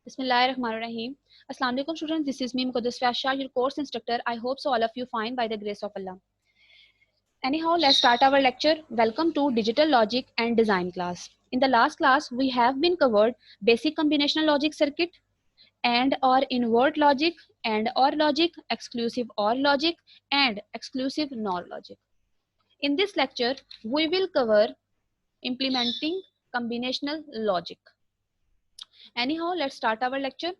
Bismillahirrahmanirrahim. Assalamu alaikum students. This is me Muqaddas Fasha, your course instructor. I hope so all of you fine by the grace of Allah. Anyhow, let's start our lecture. Welcome to Digital Logic and Design class. In the last class, we have been covered basic combinational logic circuit and or invert logic and or logic, exclusive or logic and exclusive NOR logic. In this lecture, we will cover implementing combinational logic. Anyhow, let's start our lecture.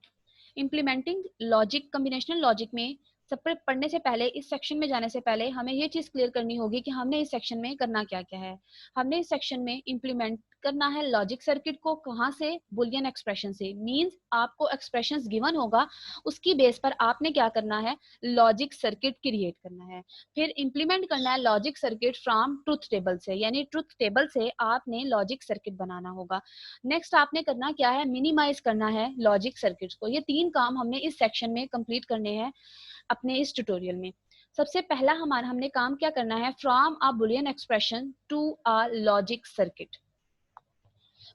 Implementing logic combinational logic में सब पर पढ़ने से पहले इस section में जाने से पहले हमें ये चीज क्लियर करनी होगी कि हमने इस सेक्शन में करना क्या क्या है। हमने इस सेक्शन में इम्प्लीमेंट करना है लॉजिक सर्किट को। कहाँ से? बुलियन एक्सप्रेशन से। मींस आपको एक्सप्रेशंस गिवन होगा, उसकी बेस पर आपने क्या करना है, लॉजिक सर्किट क्रिएट करना है। फिर इम्प्लीमेंट करना है logic circuit from truth table से, यानी ट्रुथ टेबल से आपने लॉजिक सर्किट बनाना होगा। नेक्स्ट आपने करना क्या है, मिनिमाइज करना है लॉजिक सर्किट्स को। ये तीन काम हमने इस सेक्शन में कंप्लीट करने हैं अपने इस ट्यूटोरियल में। सबसे पहला हमने काम क्या करना है, from a Boolean expression to a logic circuit.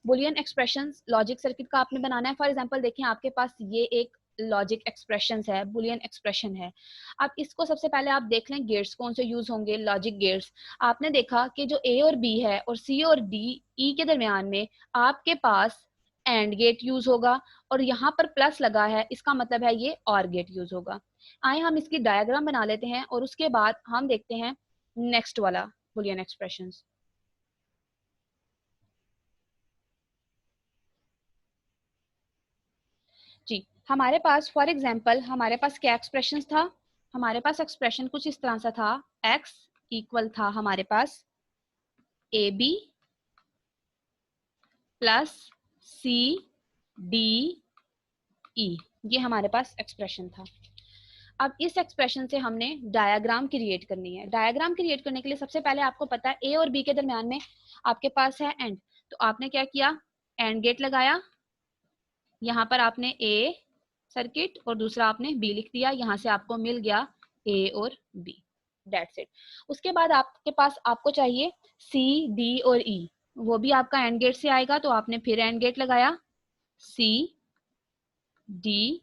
Boolean expression logic circuit का आपने बनाना है। फॉर एग्जांपल देखिए, आपके पास ये एक लॉजिक एक्सप्रेशन है, बुलियन एक्सप्रेशन है। अब इसको सबसे पहले आप देख लें गेट्स कौन से यूज होंगे, लॉजिक गेट्स। आपने देखा कि जो ए और बी है और सी और डी ई के दरमियान में आपके पास एंड गेट यूज होगा और यहाँ पर प्लस लगा है, इसका मतलब है ये और गेट यूज होगा। आए हम इसकी डायग्राम बना लेते हैं और उसके बाद हम देखते हैं नेक्स्ट वाला बुलियन एक्सप्रेशन। जी, हमारे पास फॉर एग्जाम्पल हमारे पास क्या एक्सप्रेशन था, हमारे पास एक्सप्रेशन कुछ इस तरह सा था। x इक्वल था हमारे पास A B plus C D E, ये हमारे पास एक्सप्रेशन था। अब इस एक्सप्रेशन से हमने डायग्राम क्रिएट करनी है। डायग्राम क्रिएट करने के लिए सबसे पहले आपको पता है ए और बी के दरमियान में आपके पास है एंड, तो आपने क्या किया, एंड गेट लगाया। यहाँ पर आपने ए सर्किट और दूसरा आपने बी लिख दिया, यहाँ से आपको मिल गया ए और बी, दैट्स इट। उसके बाद आपके पास आपको चाहिए सी डी और ई, वो भी आपका एंड गेट से आएगा, तो आपने फिर एंड गेट लगाया, सी डी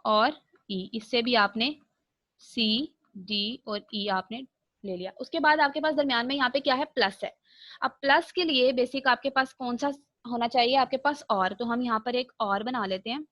और ई, इससे भी आपने सी डी और ई आपने ले लिया। उसके बाद आपके पास दरमियान में यहाँ पे क्या है, प्लस है। अब प्लस के लिए बेसिक आपके पास कौन सा होना चाहिए, आपके पास और, तो हम यहाँ पर एक और बना लेते हैं।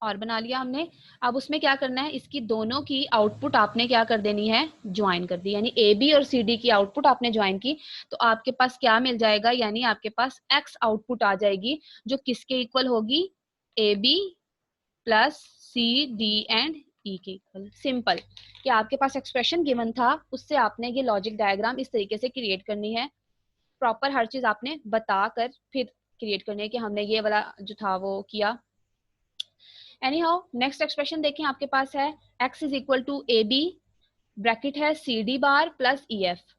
और बना लिया हमने। अब उसमें क्या करना है, इसकी दोनों की आउटपुट आपने क्या कर देनी है, ज्वाइन कर दी, यानी ए बी और सी डी की आउटपुट आपने ज्वाइन की, तो आपके पास क्या मिल जाएगा, यानी आपके पास एक्स आउटपुट आ जाएगी, जो किसके इक्वल होगी, A B plus C D and E के इक्वल। सिंपल कि आपके पास एक्सप्रेशन गिवन था, उससे आपने ये लॉजिक डायग्राम इस तरीके से क्रिएट करनी है। प्रॉपर हर चीज आपने बताकर फिर क्रिएट करनी है कि हमने ये वाला जो था वो किया। एनी हाउ नेक्स्ट एक्सप्रेशन देखें, आपके पास है x is equal to A B, bracket है C D bar plus E F.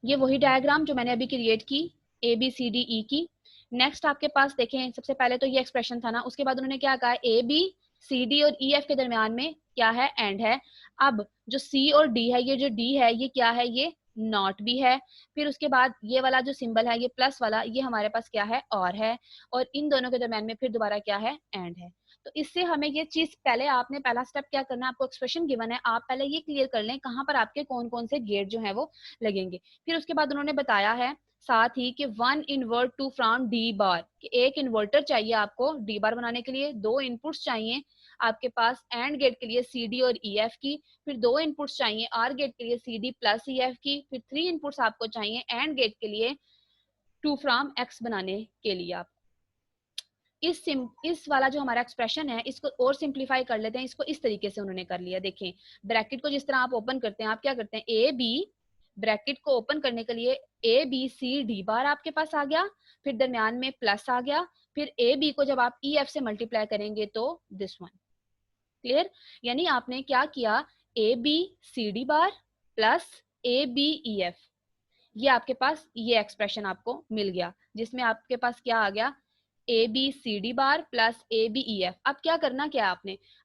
ये वही डायग्राम जो मैंने अभी क्रिएट की, ए बी सी डी ई की। नेक्स्ट आपके पास देखें, सबसे पहले तो ये एक्सप्रेशन था ना, उसके बाद उन्होंने क्या कहा, ए बी सी डी और ई एफ के दरमियान में क्या है, एंड है। अब जो सी और डी है, ये जो डी है ये क्या है, ये नॉट भी है। फिर उसके बाद ये वाला जो सिंबल है, ये प्लस वाला, ये हमारे पास क्या है, और है। और इन दोनों के दरमियान में फिर दोबारा क्या है, एंड है। तो इससे हमें ये चीज, पहले आपने पहला स्टेप क्या करना है, आपको एक्सप्रेशन गिवन है, आप पहले ये क्लियर कर लें कहाँ पर आपके कौन कौन से गेट जो है वो लगेंगे। फिर उसके बाद उन्होंने बताया है साथ ही कि one invert to from D bar, कि एक इन्वर्टर चाहिए आपको डी बार बनाने के लिए, दो इनपुट्स चाहिए आपके पास एंड गेट के लिए सी डी और ई एफ की, फिर दो इनपुट्स चाहिए आर गेट के लिए C D plus E F की, फिर थ्री इनपुट्स आपको चाहिए एंड गेट के लिए टू फ्रॉम एक्स बनाने के लिए। आप इस वाला जो हमारा एक्सप्रेशन है, इसको और सिंप्लीफाई कर लेते हैं। इसको इस तरीके से उन्होंने कर लिया, देखें ब्रैकेट को जिस तरह आप ओपन करते हैं, आप क्या करते हैं, ए बी, ब्रैकेट को ओपन करने के लिए ए बी सी डी बार आपके पास आ गया, फिर दरमियान में प्लस आ गया, फिर ए बी को जब आप ई एफ से मल्टीप्लाई करेंगे तो दिस वन। क्लियर? यानी आपने क्या किया, A B C D bar plus A B E F, ये आपके पास ये एक्सप्रेशन आपको मिल गया, जिसमें आपके पास क्या आ गया, A B C D bar plus A B E F. अब क्या करना, क्या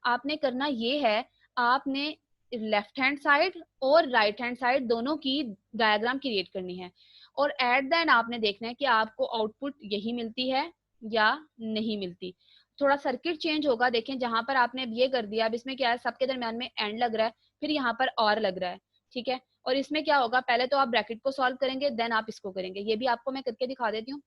आपने करना ये है, आपने लेफ्ट हैंड साइड और राइट हैंड साइड दोनों की डायग्राम क्रिएट करनी है। और एट द एंड आपने देखना है कि आपको आउटपुट यही मिलती है या नहीं मिलती। थोड़ा सर्किट चेंज होगा, देखें जहां पर आपने ये कर दिया, अब इसमें क्या है, सबके दरम्यान में एंड लग रहा है, फिर यहाँ पर और लग रहा है, ठीक है। और इसमें क्या होगा, पहले तो आप ब्रैकेट को सॉल्व करेंगे, देन आप इसको करेंगे। ये भी आपको मैं करके दिखा देती हूँ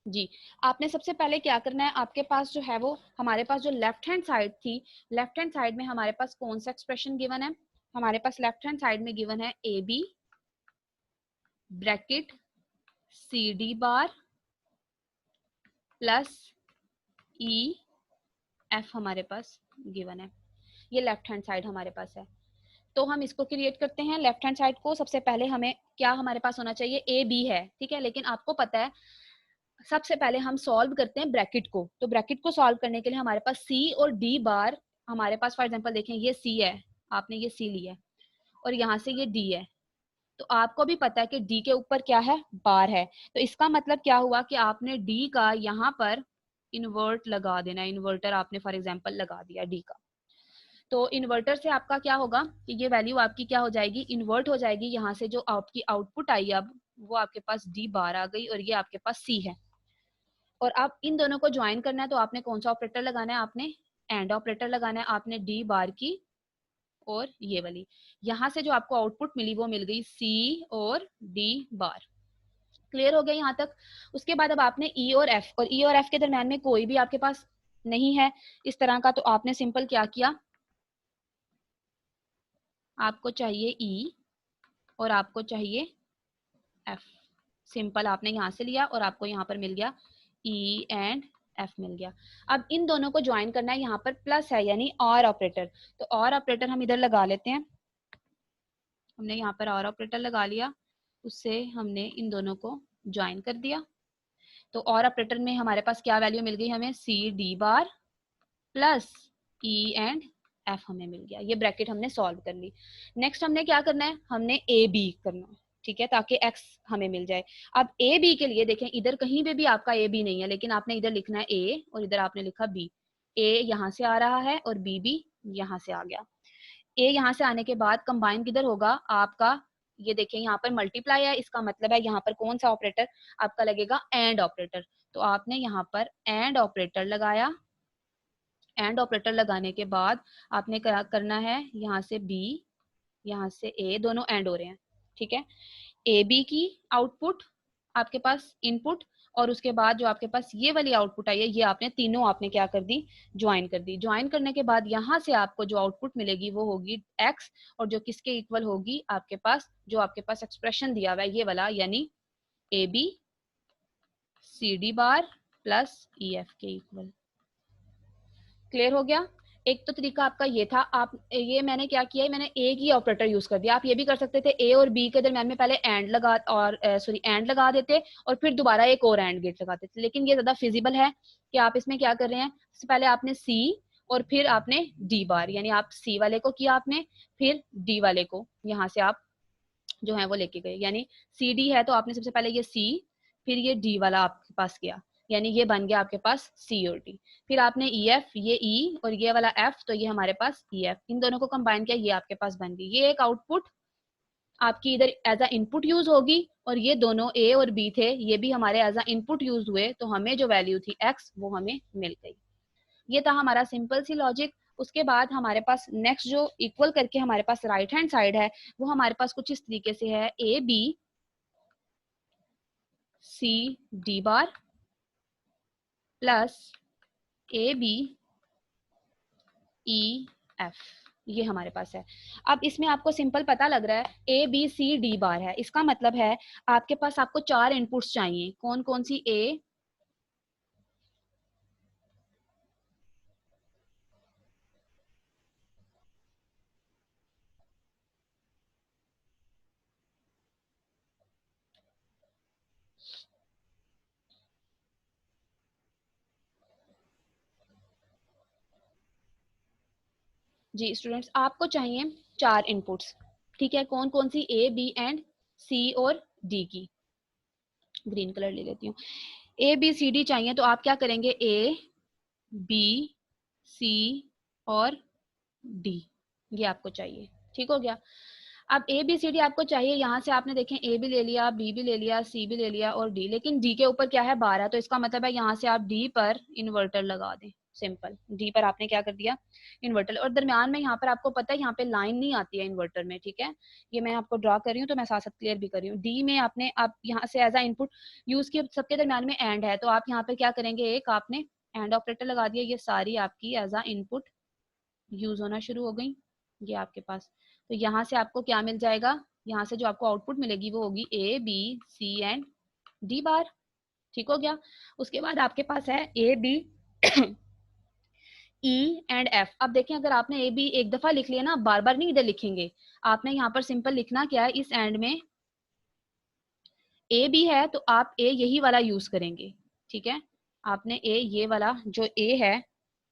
जी। आपने सबसे पहले क्या करना है, आपके पास जो है वो, हमारे पास जो लेफ्ट हैंड साइड थी, लेफ्ट हैंड साइड में हमारे पास कौन सा एक्सप्रेशन गिवन है, हमारे पास लेफ्ट हैंड साइड में गिवन है A B bracket C D bar plus E F हमारे पास गिवन है। ये लेफ्ट हैंड साइड हमारे पास है। तो हम इसको क्रिएट करते हैं लेफ्ट हैंड साइड को। सबसे पहले हमें क्या हमारे पास होना चाहिए, ए बी है, ठीक है, लेकिन आपको पता है सबसे पहले हम सॉल्व करते हैं ब्रैकेट को। तो ब्रैकेट को सॉल्व करने के लिए हमारे पास सी और डी बार, हमारे पास फॉर एग्जांपल देखें ये सी है, आपने ये सी लिया है और यहाँ से ये डी है, तो आपको भी पता है कि डी के ऊपर क्या है, बार है। तो इसका मतलब क्या हुआ कि आपने डी का यहाँ पर इन्वर्ट लगा देना, इन्वर्टर आपने फॉर एग्जाम्पल लगा दिया डी का। तो इन्वर्टर से आपका क्या होगा कि ये वैल्यू आपकी क्या हो जाएगी, इन्वर्ट हो जाएगी। यहाँ से जो आपकी आउटपुट आई अब वो आपके पास डी बार आ गई और ये आपके पास सी है। और अब इन दोनों को ज्वाइन करना है, तो आपने कौन सा ऑपरेटर लगाना है, आपने एंड ऑपरेटर लगाना है। आपने डी बार की और ये वाली, यहाँ से जो आपको आउटपुट मिली वो मिल गई सी और डी बार। क्लियर हो गया यहाँ तक। उसके बाद अब आपने ई और एफ, और ई और एफ के दरम्यान में कोई भी आपके पास नहीं है इस तरह का, तो आपने सिंपल क्या किया, आपको चाहिए ई और आपको चाहिए एफ। सिंपल आपने यहाँ से लिया और आपको यहाँ पर मिल गया ई एंड एफ मिल गया। अब इन दोनों को ज्वाइन करना है, यहाँ पर प्लस है यानी और ऑपरेटर, तो और ऑपरेटर हम इधर लगा लेते हैं। हमने यहाँ पर और ऑपरेटर लगा लिया, उससे हमने इन दोनों को ज्वाइन कर दिया। तो और ऑपरेटर में हमारे पास क्या वैल्यू मिल गई, हमें C D bar plus E and F हमें मिल गया। ये ब्रैकेट हमने सॉल्व कर ली। नेक्स्ट हमने क्या करना है, हमने ए बी करना है, ठीक है, ताकि एक्स हमें मिल जाए। अब ए बी के लिए देखें, इधर कहीं पे भी आपका ए बी नहीं है, लेकिन आपने इधर लिखना है ए और इधर आपने लिखा बी। ए यहाँ से आ रहा है और बी भी यहाँ से आ गया। ए यहाँ से आने के बाद कंबाइन किधर होगा आपका, ये देखें यहाँ पर मल्टीप्लाई है, इसका मतलब है यहाँ पर कौन सा ऑपरेटर आपका लगेगा, एंड ऑपरेटर। तो आपने यहाँ पर एंड ऑपरेटर लगाया। एंड ऑपरेटर लगाने के बाद आपने क्या करना है, यहाँ से बी यहाँ से ए, दोनों एंड हो रहे हैं, ठीक है। ए बी की आउटपुट आपके पास इनपुट, और उसके बाद जो आपके पास ये वाली आउटपुट आई है, ये आपने तीनों आपने क्या कर दी, ज्वाइन कर दी। ज्वाइन करने के बाद यहाँ से आपको जो आउटपुट मिलेगी वो होगी एक्स, और जो किसके इक्वल होगी, आपके पास जो आपके पास एक्सप्रेशन दिया हुआ है ये वाला, यानी A B C D bar plus E F के इक्वल। क्लियर हो गया। एक तो तरीका आपका ये था, आप ये मैंने क्या किया है, मैंने एक ही ऑपरेटर यूज कर दिया। आप ये भी कर सकते थे ए और बी के दरम्यान में पहले एंड लगा और सॉरी एंड लगा देते और फिर दोबारा एक और एंड गेट लगाते थे, लेकिन ये ज्यादा फिजिबल है कि आप इसमें क्या कर रहे हैं, सबसे पहले आपने सी और फिर आपने डी बार, यानी आप सी वाले को किया आपने, फिर डी वाले को यहाँ से आप जो है वो लेके गए, यानी सी डी है तो आपने सबसे पहले ये सी फिर ये डी वाला आपके पास किया, यानी ये बन गया आपके पास सी और डी। फिर आपने ई एफ, ये ई और ये वाला एफ, तो ये हमारे पास ई एफ, इन दोनों को कंबाइन किया, ये आपके पास बन गई। ये एक आउटपुट आपकी इधर एज अ इनपुट यूज होगी, और ये दोनों ए और बी थे, ये भी हमारे एज अ इनपुट यूज हुए, तो हमें जो वैल्यू थी एक्स वो हमें मिल गई। ये था हमारा सिंपल सी लॉजिक। उसके बाद हमारे पास नेक्स्ट जो इक्वल करके हमारे पास राइट हैंड साइड है, वो हमारे पास कुछ इस तरीके से है, A B C D bar plus A B E F, ये हमारे पास है। अब इसमें आपको सिंपल पता लग रहा है ए बी सी डी बार है, इसका मतलब है आपके पास आपको 4 इनपुट्स चाहिए। कौन कौन सी, ए जी स्टूडेंट्स, आपको चाहिए 4 इनपुट्स, ठीक है। कौन कौन सी, ए बी एंड सी और डी की, ग्रीन कलर ले लेती हूँ। ए बी सी डी चाहिए, तो आप क्या करेंगे, ए बी सी और डी, ये आपको चाहिए, ठीक हो गया। अब ए बी सी डी आपको चाहिए, यहाँ से आपने देखें ए भी ले लिया, बी भी ले लिया, सी भी ले लिया और डी, लेकिन डी के ऊपर क्या है 12, तो इसका मतलब है यहाँ से आप डी पर इन्वर्टर लगा दें। सिंपल, डी पर आपने क्या कर दिया इन्वर्टर, और दरमियान में यहाँ पर आपको पता है यहाँ पे लाइन नहीं आती है इन्वर्टर में, ठीक है, ये मैं आपको ड्रॉ कर रही हूँ तो मैं साथ साथ क्लियर भी कर रही हूँ। डी में आपने आप यहाँ से एज अ इनपुट यूज किया, सबके दरमियान में एंड है, तो आप यहाँ पे क्या करेंगे, एक आपने एंड ऑपरेटर लगा दिया, ये सारी आपकी एज अ इनपुट यूज होना शुरू हो गई, ये आपके पास। तो यहाँ से आपको क्या मिल जाएगा, यहाँ से जो आपको आउटपुट मिलेगी वो होगी A B C and D bar, ठीक हो गया। उसके बाद आपके पास है A B E and F. अब देखें अगर आपने ए बी एक दफा लिख लिया ना, बार बार नहीं इधर लिखेंगे, आपने यहाँ पर सिंपल लिखना क्या है, इस एंड में ए बी है तो आप ए यही वाला यूज करेंगे, ठीक है, आपने ए ये वाला जो ए है,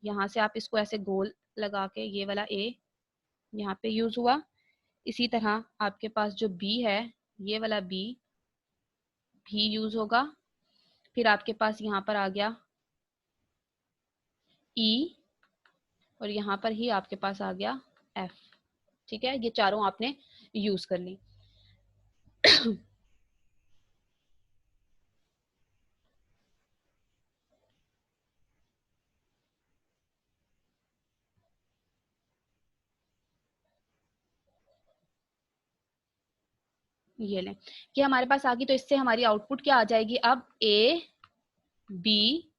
यहाँ से आप इसको ऐसे गोल लगा के ये वाला ए यहाँ पे यूज हुआ। इसी तरह आपके पास जो बी है, ये वाला बी भी यूज होगा। फिर आपके पास यहाँ पर आ गया ई, और यहाँ पर ही आपके पास आ गया एफ, ठीक है, ये चारों आपने यूज कर ली। ये लें कि हमारे पास आ गई, तो इससे हमारी आउटपुट क्या आ जाएगी, अब A B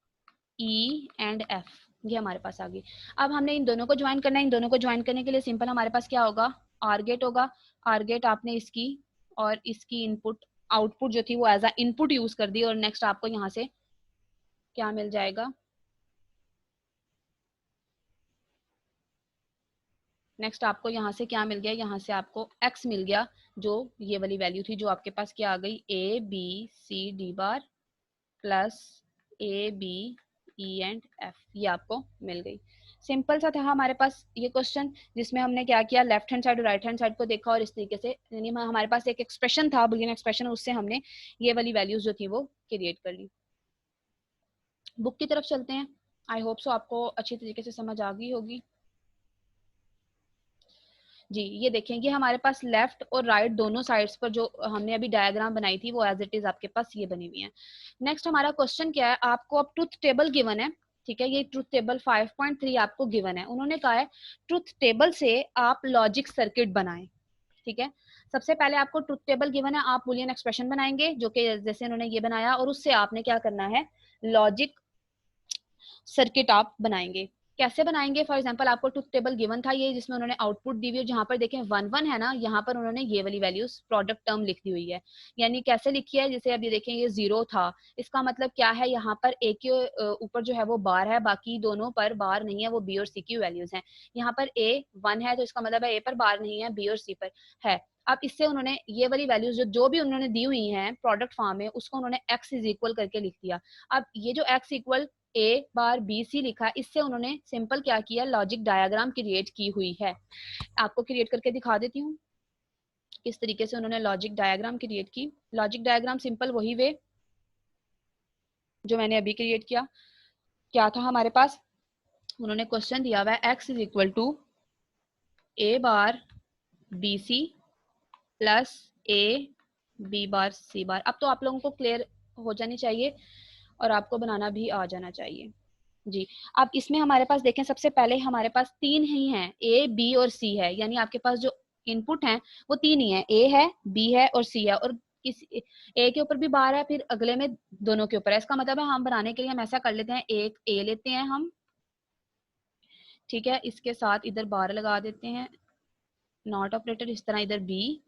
E and F, ये हमारे पास आ गई। अब हमने इन दोनों को ज्वाइन करना है, इन दोनों को ज्वाइन करने के लिए सिंपल हमारे पास क्या होगा, आर गेट होगा। आर गेट आपने इसकी और इसकी इनपुट आउटपुट जो थी वो एज अ इनपुट यूज कर दी, और नेक्स्ट आपको यहाँ से क्या मिल जाएगा, नेक्स्ट आपको यहाँ से क्या मिल गया, यहाँ से आपको x मिल गया, जो ये वाली वैल्यू थी जो आपके पास क्या आ गई, A B C D bar plus A B E and F, ये आपको मिल गई। सिंपल सा था हमारे पास ये क्वेश्चन, जिसमें हमने क्या किया, लेफ्ट हैंड साइड और राइट हैंड साइड को देखा, और इस तरीके से यानी हमारे पास एक एक्सप्रेशन था, बुलियन एक्सप्रेशन, उससे हमने ये वाली वैल्यूज जो थी वो क्रिएट कर ली। बुक की तरफ चलते हैं, आई होप सो आपको अच्छी तरीके से समझ आ गई होगी। जी, ये देखें, ये हमारे पास लेफ्ट और राइट दोनों साइड्स पर जो हमने अभी डायग्राम बनाई थी वो एज इट इज आपके पास ये बनी हुई है। नेक्स्ट हमारा क्वेश्चन क्या है, आपको अब ट्रुथ टेबल गिवन है, ठीक है, ये ट्रुथ टेबल 5.3 आपको गिवन है। उन्होंने कहा है ट्रुथ टेबल से आप लॉजिक सर्किट बनाएं, ठीक है। सबसे पहले आपको ट्रुथ टेबल गिवन है, आप बुलियन एक्सप्रेशन बनाएंगे जो कि जैसे उन्होंने ये बनाया, और उससे आपने क्या करना है, लॉजिक सर्किट आप बनाएंगे। कैसे बनाएंगे, फॉर एग्जांपल आपको ट्रुथ टेबल गिवन था ये, जिसमें उन्होंने आउटपुट दी हुई है, जहां पर देखें 1 1 है ना, यहाँ पर उन्होंने ये वाली वैल्यूज प्रोडक्ट टर्म लिखी हुई है। यानी कैसे लिखी है, जैसे अब ये देखें ये 0 था, इसका मतलब क्या है, यहाँ पर ए के ऊपर जो है वो बार है, बाकी दोनों पर बार नहीं है, वो बी और सी की वैल्यूज हैं। यहाँ पर ए 1 है तो इसका मतलब है ए पर बार नहीं है, बी और सी पर है। अब इससे उन्होंने ये वाली वैल्यूज जो भी उन्होंने दी हुई हैं प्रोडक्ट फॉर्म में, उसको उन्होंने x इज इक्वल करके लिख दिया। अब ये जो x इक्वल ए बार बी सी लिखा, इससे उन्होंने सिंपल क्या किया, लॉजिक डायग्राम क्रिएट की हुई है। आपको क्रिएट करके दिखा देती हूँ किस तरीके से उन्होंने लॉजिक डायग्राम क्रिएट की। लॉजिक डायग्राम सिंपल वही वे जो मैंने अभी क्रिएट किया। क्या था हमारे पास, उन्होंने क्वेश्चन दिया हुआ है X is equal to A bar B C plus A B bar C bar. अब तो आप लोगों को क्लियर हो जानी चाहिए और आपको बनाना भी आ जाना चाहिए जी। अब इसमें हमारे पास देखें, सबसे पहले हमारे पास 3 ही हैं, ए बी और सी है, यानी आपके पास जो इनपुट हैं वो 3 ही है, ए है बी है और सी है, और किसी ए के ऊपर भी बार है, फिर अगले में दोनों के ऊपर है। इसका मतलब है हम बनाने के लिए हम ऐसा कर लेते हैं, एक ए लेते हैं हम, ठीक है, इसके साथ इधर बार लगा देते हैं, नॉट ऑपरेटर, इस तरह इधर बी,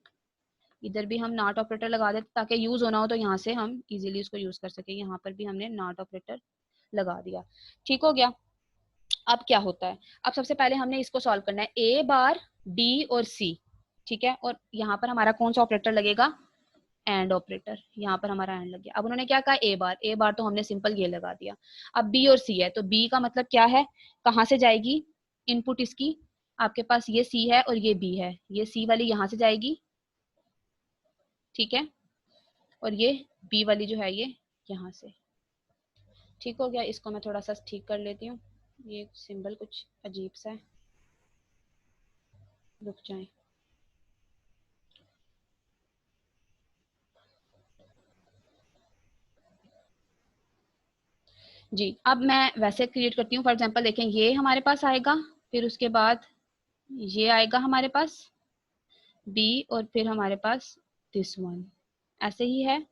इधर भी हम नॉट ऑपरेटर लगा देते ताकि यूज होना हो तो यहाँ से हम इजीली उसको यूज कर सके। यहाँ पर भी हमने नॉट ऑपरेटर लगा दिया, ठीक हो गया। अब क्या होता है, अब सबसे पहले हमने इसको सॉल्व करना है, ए बार डी और सी, ठीक है, और यहाँ पर हमारा कौन सा ऑपरेटर लगेगा, एंड ऑपरेटर, यहाँ पर हमारा एंड लग गया। अब उन्होंने क्या कहा, ए बार तो हमने सिंपल ये लगा दिया। अब बी और सी है, तो बी का मतलब क्या है, कहाँ से जाएगी इनपुट इसकी, आपके पास ये सी है और ये बी है, ये सी वाली यहाँ से जाएगी, ठीक है, और ये बी वाली जो है ये यहाँ से, ठीक हो गया। इसको मैं थोड़ा सा ठीक कर लेती हूँ, ये सिंबल कुछ अजीब सा है, रुक जाए। जी। अब मैं वैसे क्रिएट करती हूँ। फॉर एग्जांपल देखें, ये हमारे पास आएगा, फिर उसके बाद ये आएगा हमारे पास बी, और फिर हमारे पास दिस वन, ऐसे ही है।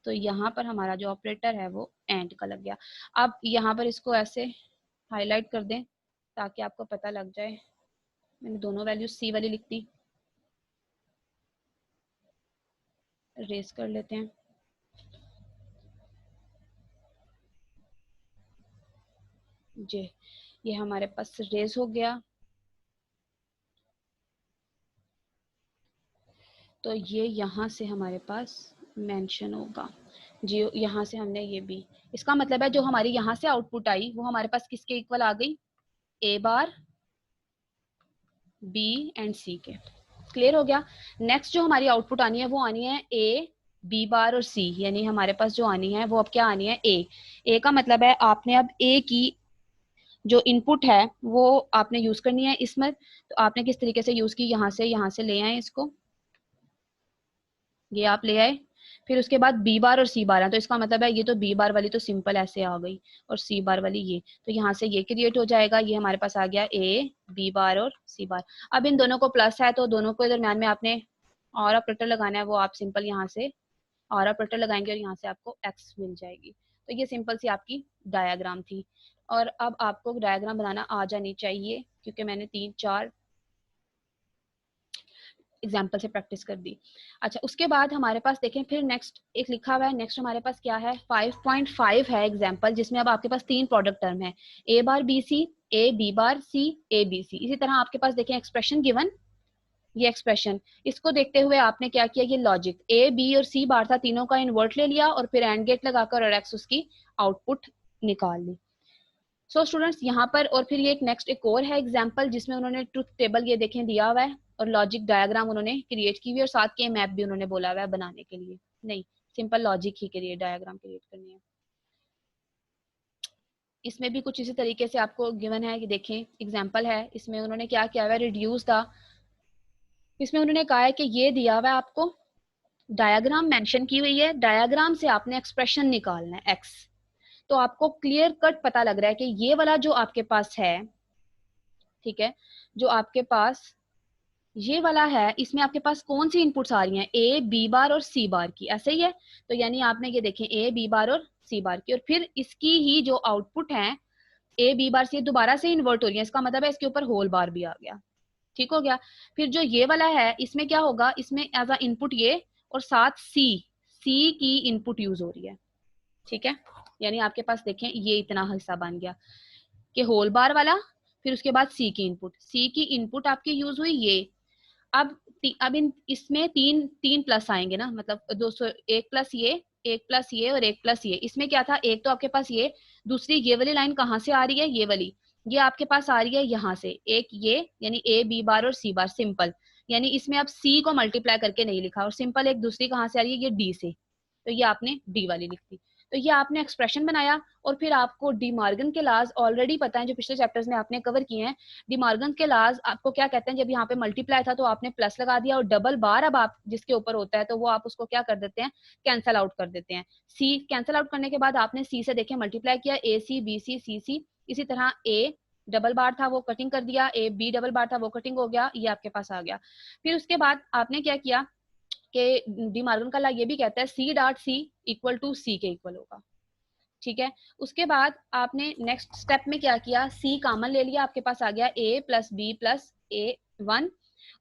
तो यहाँ पर हमारा जो ऑपरेटर है वो एंड का लग गया। अब यहाँ पर इसको ऐसे हाईलाइट कर दें ताकि आपको पता लग जाए। मैंने दोनों वैल्यूज सी वाली लिख दी, रेस कर लेते हैं। जी, ये हमारे पास रेस हो गया। तो ये यहाँ से हमारे पास मेंशन होगा जी। यहाँ से हमने ये भी, इसका मतलब है जो हमारी यहाँ से आउटपुट आई वो हमारे पास किसके इक्वल आ गई, ए बार, बी एंड सी के। क्लियर हो गया। नेक्स्ट जो हमारी आउटपुट आनी है वो आनी है ए, बी बार और सी, यानी हमारे पास जो आनी है वो अब क्या आनी है, ए। ए का मतलब है आपने अब ए की जो इनपुट है वो आपने यूज करनी है इसमें। तो आपने किस तरीके से यूज की, यहाँ से ले आए इसको, ये आप ले आए। फिर उसके बाद बी बार और सी बार है, तो इसका मतलब है ये तो बी बार वाली तो सिंपल ऐसे आ गई, और सी बार वाली ये, तो यहाँ से ये क्रिएट हो जाएगा। ये हमारे पास आ गया ए, बी बार और सी बार। अब इन दोनों को प्लस है तो दोनों के दरम्यान में आपने और ऑपरेटर लगाना है, वो आप सिंपल यहाँ से और ऑपरेटर लगाएंगे और यहाँ से आपको एक्स मिल जाएगी। तो ये सिंपल सी आपकी डायग्राम थी। और अब आपको डायग्राम बनाना आ जानी चाहिए, क्योंकि मैंने 3-4 एग्जाम्पल से प्रैक्टिस कर दी। अच्छा, उसके बाद हमारे पास देखें फिर नेक्स्ट एक लिखा हुआ है। नेक्स्ट हमारे पास क्या है, 5.5 है एग्जाम्पल, जिसमें अब आपके पास 3 प्रोडक्ट टर्म है, A bar B C, A B bar C, A B C. इसी तरह आपके पास देखें एक्सप्रेशन गिवन, ये एक्सप्रेशन, इसको देखते हुए आपने क्या किया, ये लॉजिक ए बी और सी बार था, तीनों का इन्वर्ट ले लिया और फिर एंड गेट लगाकर और एक्स उसकी आउटपुट निकाल ली। सो स्टूडेंट्स यहाँ पर, और फिर ये एक नेक्स्ट एक और है एग्जाम्पल जिसमें उन्होंने ट्रुथ टेबल ये देखें दिया हुआ है और लॉजिक डायग्राम उन्होंने क्रिएट की हुई है, और साथ के मैप भी उन्होंने बोला हुआ है बनाने के लिए। नहीं, सिंपल लॉजिक ही क्रिएट डायग्राम क्रिएट करनी है। इसमें भी कुछ इसी तरीके से आपको गिवन है कि देखें एग्जाम्पल है, इसमें उन्होंने क्या किया हुआ है, रिड्यूस था। इसमें उन्होंने कहा है कि ये दिया हुआ है आपको, डायग्राम मेंशन की हुई है, डायग्राम से आपने एक्सप्रेशन निकालना है एक्स। तो आपको क्लियर कट पता लग रहा है कि ये वाला जो आपके पास है, ठीक है, जो आपके पास ये वाला है, इसमें आपके पास कौन सी इनपुट्स आ रही हैं, ए बी बार और सी बार की, ऐसे ही है। तो यानी आपने ये देखें ए बी बार और सी बार की, और फिर इसकी ही जो आउटपुट है ए बी बार सी दोबारा से इन्वर्ट हो रही है, इसका मतलब है इसके ऊपर होल बार भी आ गया। ठीक हो गया। फिर जो ये वाला है इसमें क्या होगा, इसमें एज अ इनपुट ये, और साथ सी, सी की इनपुट यूज हो रही है। ठीक है, यानी आपके पास देखें ये इतना हिस्सा बन गया कि होल बार वाला, फिर उसके बाद सी की इनपुट, सी की इनपुट आपकी यूज हुई ये। अब इन इसमें तीन तीन प्लस आएंगे ना, मतलब 200, एक प्लस ये, एक प्लस ये और एक प्लस ये। इसमें क्या था, एक तो आपके पास ये, दूसरी ये वाली लाइन कहाँ से आ रही है, ये वाली, ये आपके पास आ रही है यहाँ से, एक ये, यानी ए बी बार और सी बार सिंपल, यानी इसमें अब सी को मल्टीप्लाई करके नहीं लिखा, और सिंपल एक दूसरी कहाँ से आ रही है, ये डी से, तो ये आपने डी वाली लिख दी। तो ये आपने एक्सप्रेशन बनाया, और फिर आपको डी मार्गन के लाज ऑलरेडी पता है जो पिछले चैप्टर्स में आपने कवर किए हैं। डी मार्गन के लाज आपको क्या कहते हैं, जब यहाँ पे मल्टीप्लाई था तो आपने प्लस लगा दिया, और डबल बार अब आप जिसके ऊपर होता है तो वो आप उसको क्या कर देते हैं, कैंसल आउट कर देते हैं। सी कैंसल आउट करने के बाद आपने सी से देखें मल्टीप्लाई किया, ए सी बी सी सी सी, इसी तरह ए डबल बार था वो कटिंग कर दिया, ए बी डबल बार था वो कटिंग हो गया, ये आपके पास आ गया। फिर उसके बाद आपने क्या किया कि डी मार्गन का लॉ ये भी कहता है C dot C equal to C के इक्वल होगा। ठीक है, उसके बाद आपने नेक्स्ट स्टेप में क्या किया, सी कॉमन ले लिया, आपके पास आ गया ए प्लस बी प्लस ए वन।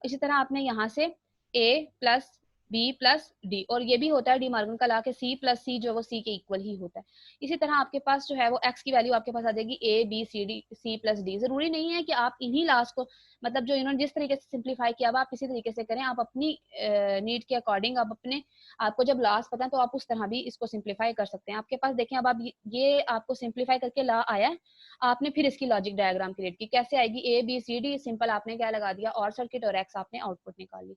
इसी तरह आपने यहाँ से ए प्लस बी प्लस डी, और ये भी होता है डी मार्गन का लॉ के सी प्लस सी जो है वो सी के इक्वल ही होता है। इसी तरह आपके पास जो है वो एक्स की वैल्यू आपके पास आ जाएगी A B C D C plus D. जरूरी नहीं है कि आप इन्हीं लॉस को, मतलब जो इन्होंने जिस तरीके से सिंप्लीफाई किया आप इसी तरीके से करें, आप अपनी नीड के अकॉर्डिंग, आप अपने, आपको जब लॉस पता है तो आप उस तरह भी इसको सिंप्लीफाई कर सकते हैं। आपके पास देखें अब आप ये आपको सिंप्लीफाई करके लॉ आया है, आपने फिर इसकी लॉजिक डायग्राम क्रिएट की, कैसे आएगी, A B C D simple आपने क्या लगा दिया और सर्किट, और एक्स आपने आउटपुट निकाल ली।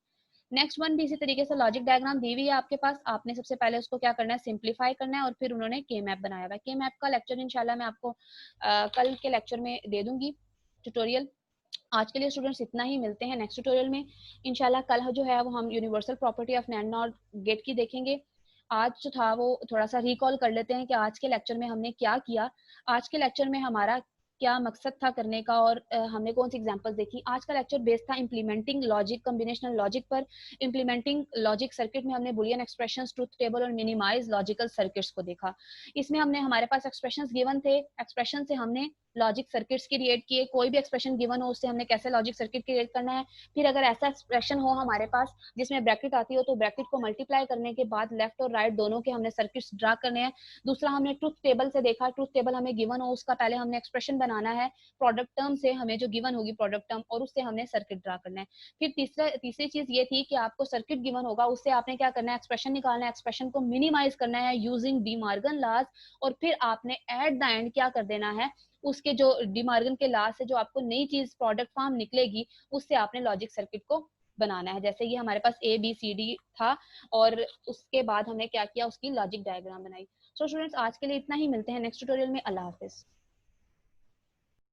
नेक्स्ट वन भी इसी तरीके से लॉजिक डायग्राम दी हुई है आपके पास, आपने सबसे पहले उसको क्या करना है, सिंप्लीफाई करना है, और फिर उन्होंने के मैप बनाया हुआ है। के मैप का लेक्चर इंशाल्लाह मैं आपको कल के लेक्चर में दे दूंगी ट्यूटोरियल। आज के लिए स्टूडेंट्स इतना ही, मिलते हैं नेक्स्ट ट्यूटोरियल में इंशाल्लाह। कल जो है वो हम universal property of NAND not gate की देखेंगे, आज जो था वो थोड़ा सा रिकॉल कर लेते हैं कि आज के लेक्चर में हमने क्या किया। आज के लेक्चर में हमारा क्या मकसद था करने का, और हमने कौन सी एग्जांपल्स देखी। आज का लेक्चर बेस्ड था इम्प्लीमेंटिंग लॉजिक, कॉम्बिनेशनल लॉजिक पर। इम्प्लीमेंटिंग लॉजिक सर्किट में हमने बुलियन एक्सप्रेशंस, ट्रुथ टेबल और मिनिमाइज लॉजिकल सर्किट्स को देखा। इसमें हमने हमारे पास एक्सप्रेशंस गिवन थे, एक्सप्रेशन से हमने लॉजिक सर्किट्स क्रिएट किए। कोई भी एक्सप्रेशन गिवन हो उससे हमने कैसे लॉजिक सर्किट क्रिएट करना है। फिर अगर ऐसा एक्सप्रेशन हो हमारे पास जिसमें ब्रैकेट आती हो, तो ब्रैकेट को मल्टीप्लाई करने के बाद लेफ्ट और राइट दोनों के हमने सर्किट्स ड्रा करने हैं। दूसरा हमने ट्रुथ टेबल से देखा, ट्रुथ टेबल हमें गिवन हो उसका पहले हमने एक्सप्रेशन बनाना है प्रोडक्ट टर्म से, हमें जो गिवन होगी प्रोडक्ट टर्म, और उससे हमने सर्किट ड्रा करना है। फिर तीसरी चीज ये थी कि आपको सर्किट गिवन होगा, उससे आपने क्या करना है, एक्सप्रेशन निकालना है, एक्सप्रेशन को मिनिमाइज करना है यूजिंग डी मार्गन लॉज, और फिर आपने एट द एंड क्या कर देना है, उसके जो डी मार्गन के लॉज से जो आपको नई चीज प्रोडक्ट फॉर्म निकलेगी उससे आपने लॉजिक सर्किट को बनाना है। जैसे ये हमारे पास ए बी सी डी था, और उसके बाद हमने क्या किया, उसकी लॉजिक डायग्राम बनाई। सो स्टूडेंट्स, आज के लिए इतना ही, मिलते हैं नेक्स्ट ट्यूटोरियल में। अल्लाह हाफिज।